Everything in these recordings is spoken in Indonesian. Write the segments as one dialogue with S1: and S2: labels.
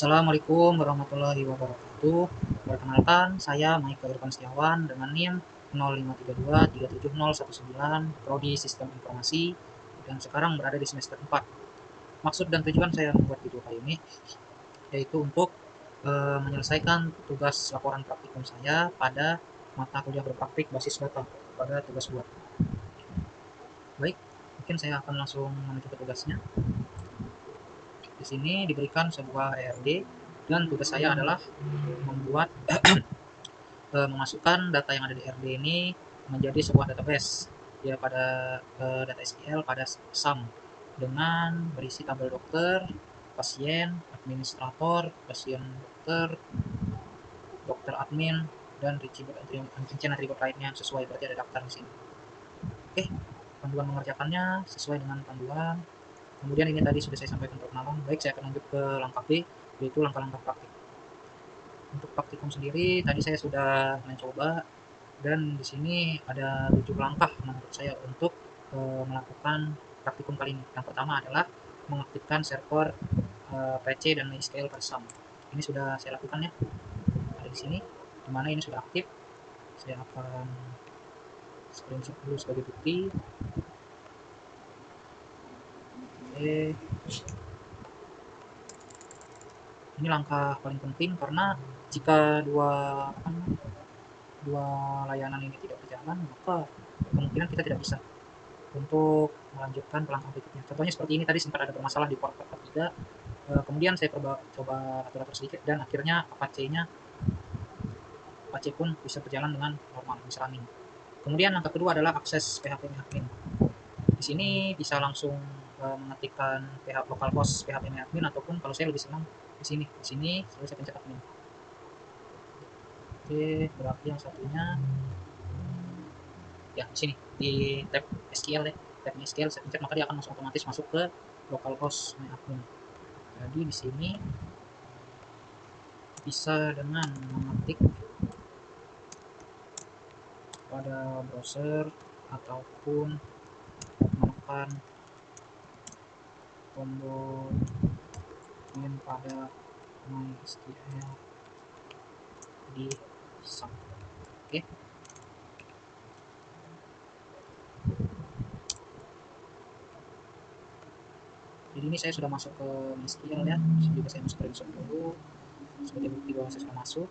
S1: Assalamualaikum warahmatullahi wabarakatuh. Perkenalkan, saya Michael Irfan Setiawan dengan NIM 0532370119, Prodi Sistem Informasi, dan sekarang berada di semester 4. Maksud dan tujuan saya membuat video kali ini yaitu untuk menyelesaikan tugas laporan praktikum saya pada mata kuliah berpraktik basis data pada tugas buat. Baik, mungkin saya akan langsung menuju ke tugasnya. Di sini diberikan sebuah ERD dan tugas saya adalah membuat memasukkan data yang ada di ERD ini menjadi sebuah database ya pada data SQL pada SAM dengan berisi tabel dokter, pasien, administrator, pasien dokter, dokter admin, dan rincian atribut lainnya sesuai, berarti ada daftar di sini. Oke, panduan mengerjakannya sesuai dengan panduan. Kemudian ini tadi sudah saya sampaikan perkenalan. Baik, saya akan lanjut ke langkah B, yaitu langkah-langkah praktik. Untuk praktikum sendiri tadi saya sudah mencoba, dan di sini ada 7 langkah menurut saya untuk melakukan praktikum kali ini. Yang pertama adalah mengaktifkan server PC dan MySQL bersama. Ini sudah saya lakukan ya, ada di sini, dimana ini sudah aktif. Saya akan screenshot dulu sebagai bukti. Oke, ini langkah paling penting karena jika dua layanan ini tidak berjalan, maka kemungkinan kita tidak bisa untuk melanjutkan ke langkah berikutnya. Contohnya seperti ini, tadi sempat ada bermasalah di port 3, kemudian saya coba atur-atur sedikit, dan akhirnya Apache pun bisa berjalan dengan normal, bisa running. Kemudian langkah kedua adalah akses PHP admin. Di sini bisa langsung mengetikkan localhost PHP admin, ataupun kalau saya lebih senang di sini saya pencet admin. Oke, berarti yang satunya ya di sini di tab SQL ya, tab SQL saya pencet, maka dia akan langsung otomatis masuk ke localhost admin. Jadi di sini bisa dengan mengetik pada browser ataupun menekan tombol min pada MySQL di SAM. Oke. Jadi ini saya sudah masuk ke MySQL ya. Jadi juga saya screenshot dulu sebagai bukti bahwa saya sudah masuk.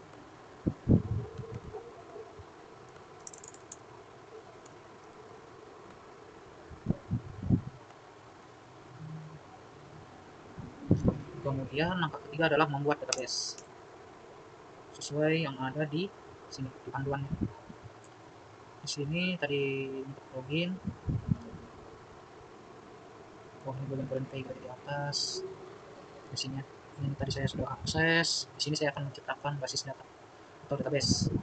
S1: Kemudian langkah ketiga adalah membuat database sesuai yang ada di sini di panduannya. Di sini tadi untuk login, ini bagian kayak di atas. Di sini ini tadi saya sudah akses. Di sini saya akan menciptakan basis data atau database.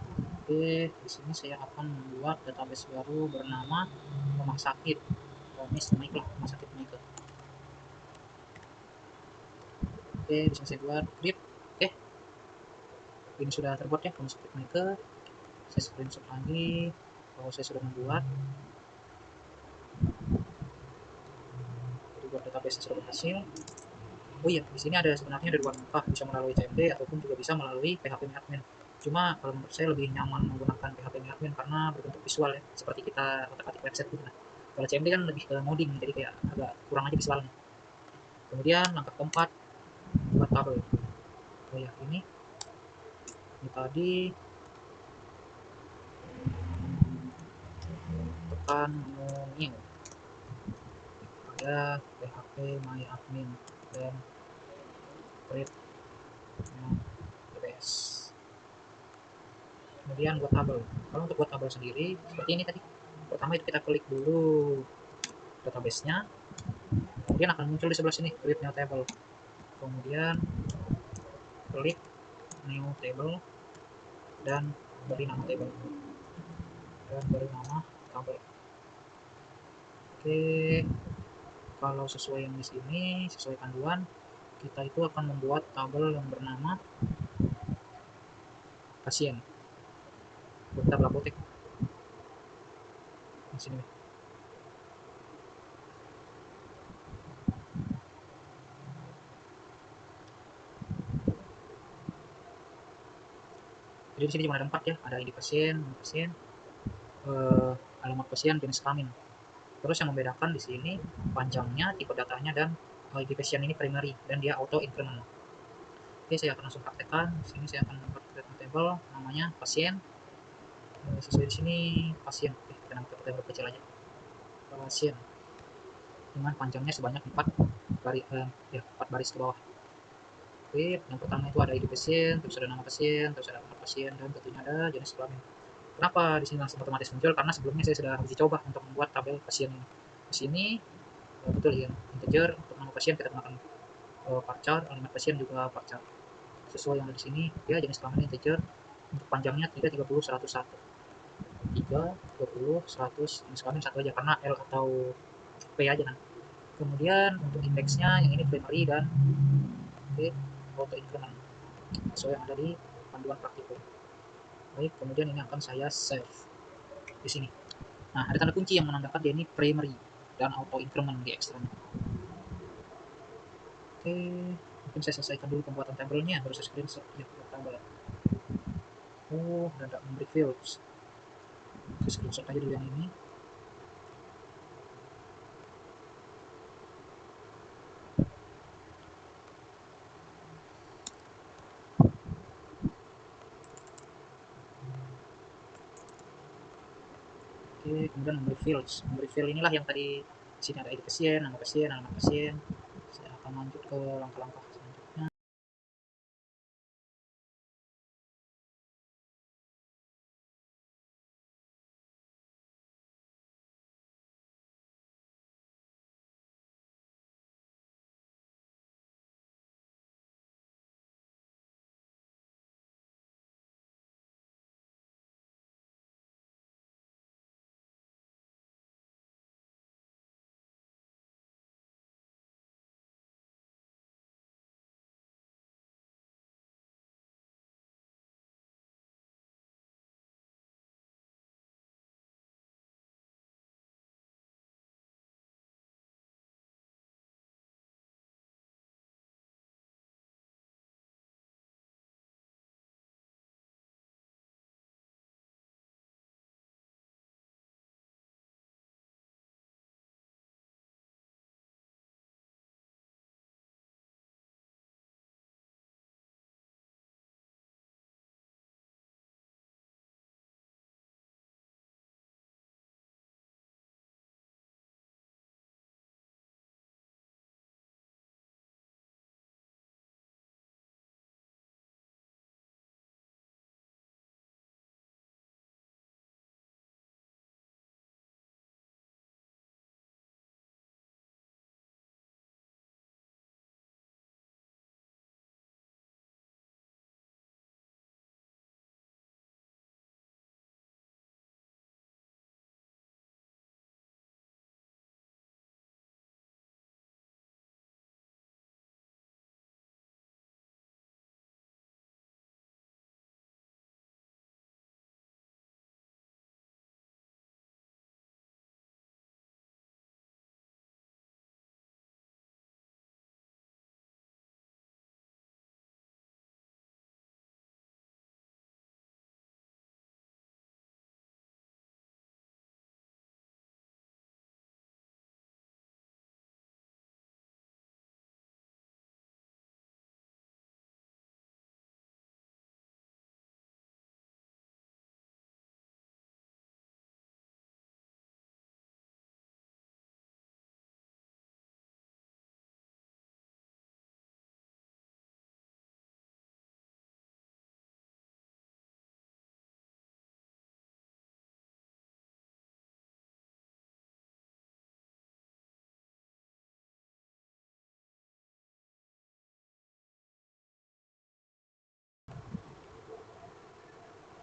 S1: Oke, di sini saya akan membuat database baru bernama rumah sakit rumah sakit Michael. Oke, di sini saya buat script. Oke, ini sudah terbuat ya rumah sakit Michael. Saya screenshot lagi bahwa saya sudah membuat. Jadi buat database sudah berhasil. Oh iya, di sini sebenarnya ada dua langkah, bisa melalui CMD ataupun juga bisa melalui PHP admin. Cuma kalau menurut saya lebih nyaman menggunakan PHP admin karena berbentuk visual ya, seperti kita otak-atik website gitu. Nah, kalau CMD kan lebih ke modding, jadi kayak agak kurang aja visualnya. Kemudian langkah keempat, buat tabel. Oh ya, ini tadi tekan new pada PHP my admin dan create new database. Kemudian buat tabel. Kalau untuk buat tabel sendiri seperti ini tadi. Pertama itu kita klik dulu database-nya, kemudian akan muncul di sebelah sini create new table. Kemudian klik new table dan beri nama table dan beri nama tabel. Oke, kalau sesuai yang di sini, sesuai panduan, kita itu akan membuat tabel yang bernama pasien. Tabel apotek di sini. Jadi di sini cuma ada 4 ya, ada ID pasien, nama pasien, alamat pasien, jenis kelamin. Terus yang membedakan di sini panjangnya, tipe datanya, dan ID pasien ini primary dan dia auto increment. Oke, saya akan langsung praktekkan. Di sini saya akan membuat create table, namanya pasien. Sesuai di sini pasien. Oke, kita nama huruf kecil aja. Pasien dengan panjangnya sebanyak 4 baris, ya, 4 baris ke bawah. Oke, yang pertama itu ada ID pasien, terus ada nama pasien, terus ada alamat pasien, dan tentunya ada jenis kelamin. Kenapa di sini langsung otomatis muncul? Karena sebelumnya saya sudah uji coba untuk membuat tabel pasien ini. Di sini betul ya, integer. Untuk nama pasien kita gunakan varchar, alamat pasien juga varchar. Sesuai yang ada di sini, ya jenis kelamin integer. Untuk panjangnya 3, 30, 101. 3, 30, 100, jenis kelamin satu aja karena L atau P aja kan. Kemudian untuk indeksnya yang ini primary dan auto increment sesuai yang ada di panduan praktikum. Baik, kemudian ini akan saya save di sini. Nah, ada tanda kunci yang menandakan dia ini primary dan auto increment di eksternal. Oke, mungkin saya selesaikan dulu pembuatan tabelnya, baru saya screenshot ya tabel. Oh, ada memberi fields. Saya screenshot aja dulu yang ini. Oke, kemudian memberi fields. Memberi field inilah yang tadi di sini ada ID pasien, nama pasien, alamat pasien. Saya akan lanjut ke langkah-langkah selanjutnya.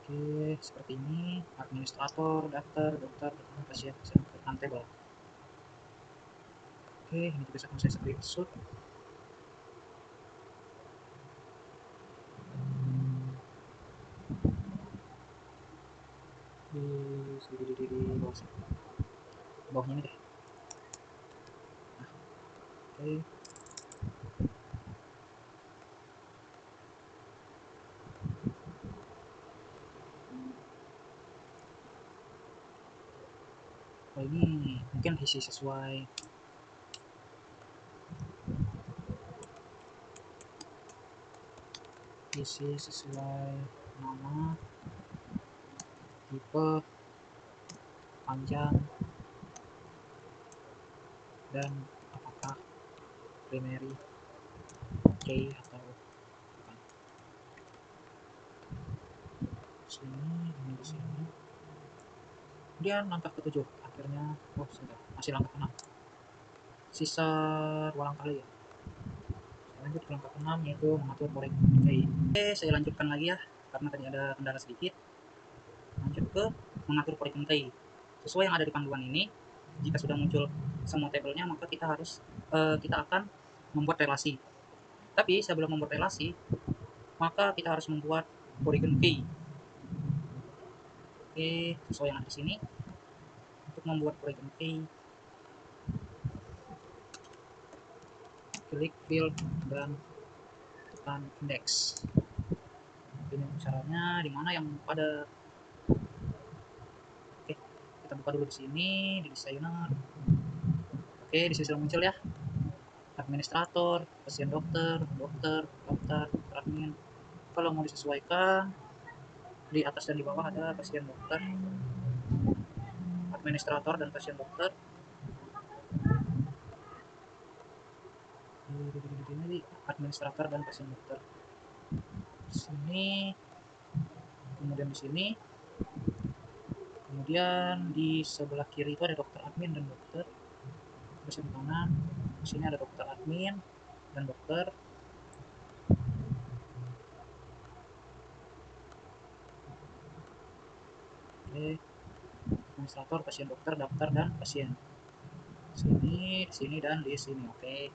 S1: Oke, seperti ini. Administrator, daftar, dokter, ketemu pasien, pasien, table. Oke, ini juga akan saya screenshot. Di bawahnya ini deh. Nah, oke. isi sesuai nama, tipe, panjang, dan apakah primary key atau bukan. Ini di sini. Kemudian langkah ke-7 akhirnya, sebentar, masih langkah ke-6, sisa 2 langkah lagi ya. Saya lanjut ke langkah ke-6 yaitu mengatur korek key. Oke, saya lanjutkan lagi ya karena tadi ada kendala sedikit. Lanjut ke mengatur curriculum key. Sesuai yang ada di panduan ini, jika sudah muncul semua tabelnya, maka kita akan membuat relasi. Tapi sebelum membuat relasi, maka kita harus membuat curriculum key. Oke, sesuai yang ada di sini. Untuk membuat curriculum key, klik field dan tekan index. Ini caranya di mana yang pada. Oke, kita buka dulu di sini di designer. Oke, di sini sudah muncul ya. Administrator, pasien dokter, daftar, admin. Kalau mau disesuaikan, di atas dan di bawah ada pasien dokter, administrator, dan pasien dokter. Ini administrator dan pasien dokter. Di sini, kemudian di sini, kemudian di sebelah kiri itu ada dokter admin dan dokter. Terus di kanan, di sini ada dokter admin dan dokter. Oke, administrator, pasien dokter, daftar, dan pasien. Di sini, dan di sini. Oke.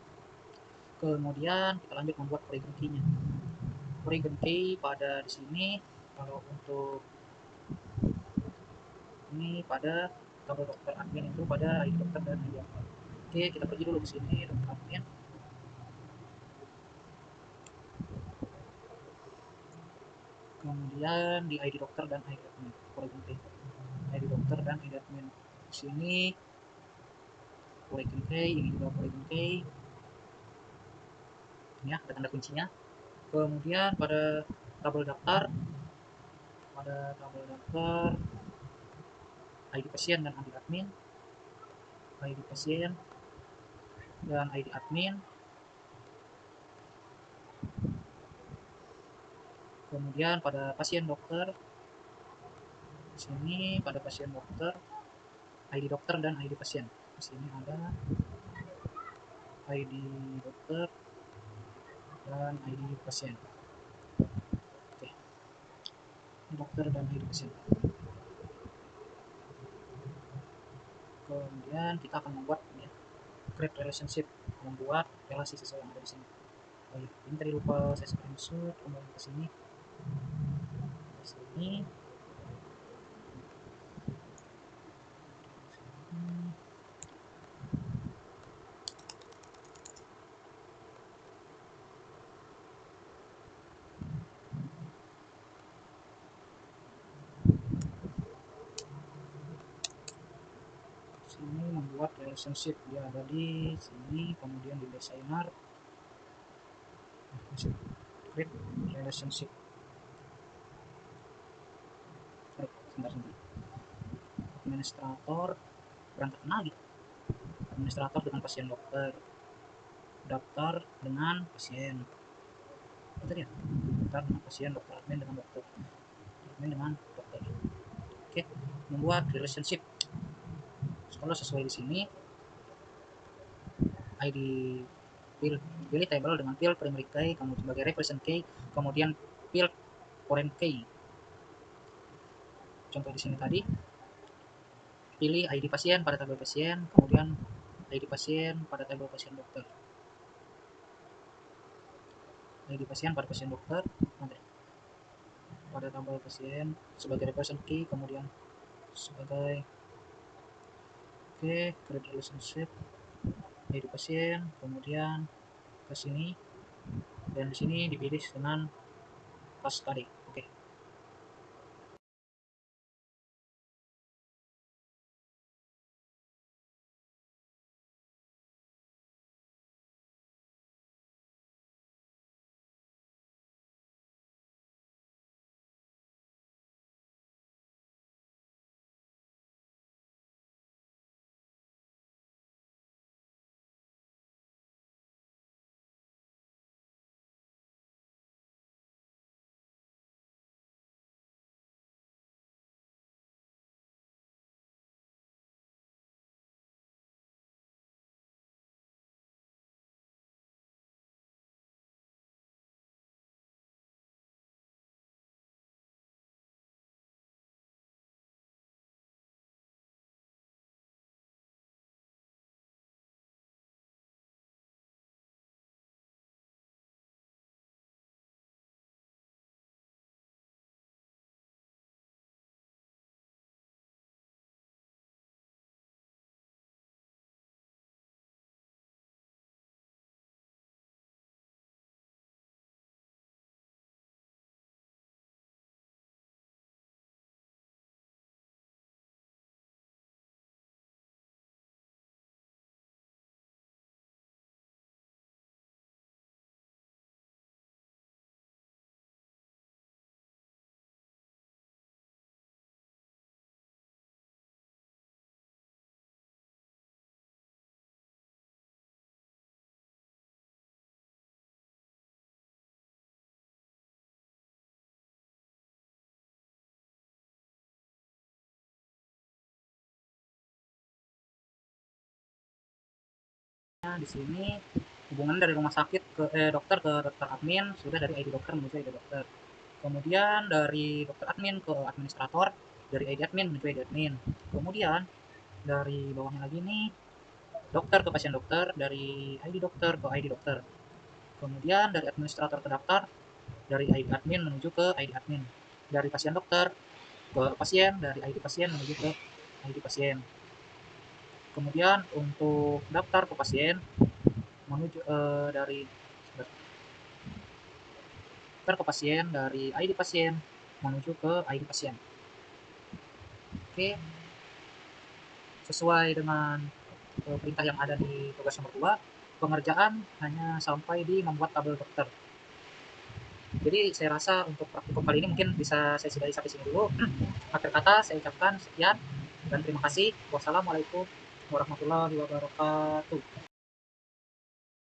S1: Kemudian kita lanjut membuat polygon key-nya. Polygon key pada di sini, kalau untuk ini pada tabel dokter admin itu pada ID dokter dan ID admin. Oke, kita pergi dulu ke sini dokter admin. Kemudian di ID dokter dan ID admin, polygon key. ID dokter dan ID admin. Di sini polygon key, ini juga polygon key. Ini ya, ada tanda kuncinya. Kemudian pada tabel daftar, ID pasien dan ID admin, ID pasien dan ID admin. Kemudian pada pasien dokter, di sini pada pasien dokter, ID dokter dan ID pasien. Di sini ada ID dokter dan ID pasien. Oke, dokter dan ID pasien. Kemudian kita akan membuat ya, create relationship, membuat relasi sesuai yang ada di sini. Oh iya, ini tadi lupa saya screenshot, kembali ke sini. Di sini. Sini membuat relationship, dia ada di sini, kemudian di designer create relationship. Sebentar. Administrator berangkat lagi, administrator dengan pasien dokter, daftar dengan pasien, betul ya, daftar dengan pasien, dokter admin dengan dokter, admin dengan dokter. Oke, membuat relationship. Kalau sesuai di sini, ID pilih table dengan field primary key, kemudian sebagai represent key, kemudian field foreign key. Contoh di sini tadi, pilih ID pasien pada tabel pasien, kemudian ID pasien pada tabel pasien dokter, ID pasien pada pasien dokter, pada tabel pasien sebagai represent key, kemudian sebagai create relationship ID pasien, kemudian ke sini, dan di sini dipilih dengan pas tadi. Oke. di sini hubungan dari rumah sakit ke dokter ke dokter admin sudah dari ID dokter menuju ID dokter. Kemudian dari dokter admin ke administrator, dari ID admin menuju ID admin. Kemudian dari bawahnya lagi nih dokter ke pasien dokter, dari ID dokter ke ID dokter. Kemudian dari administrator ke daftar, dari ID admin menuju ke ID admin. Dari pasien dokter ke pasien, dari ID pasien menuju ke ID pasien. Kemudian untuk daftar ke pasien menuju dari daftar ke pasien dari ID pasien menuju ke ID pasien. Oke, sesuai dengan perintah yang ada di tugas nomor 2, pengerjaan hanya sampai di membuat tabel dokter. Jadi saya rasa untuk praktikum kali ini mungkin bisa saya sudahi sampai sini dulu. Akhir kata saya ucapkan sekian dan terima kasih. Wassalamualaikum warahmatullahi wabarakatuh.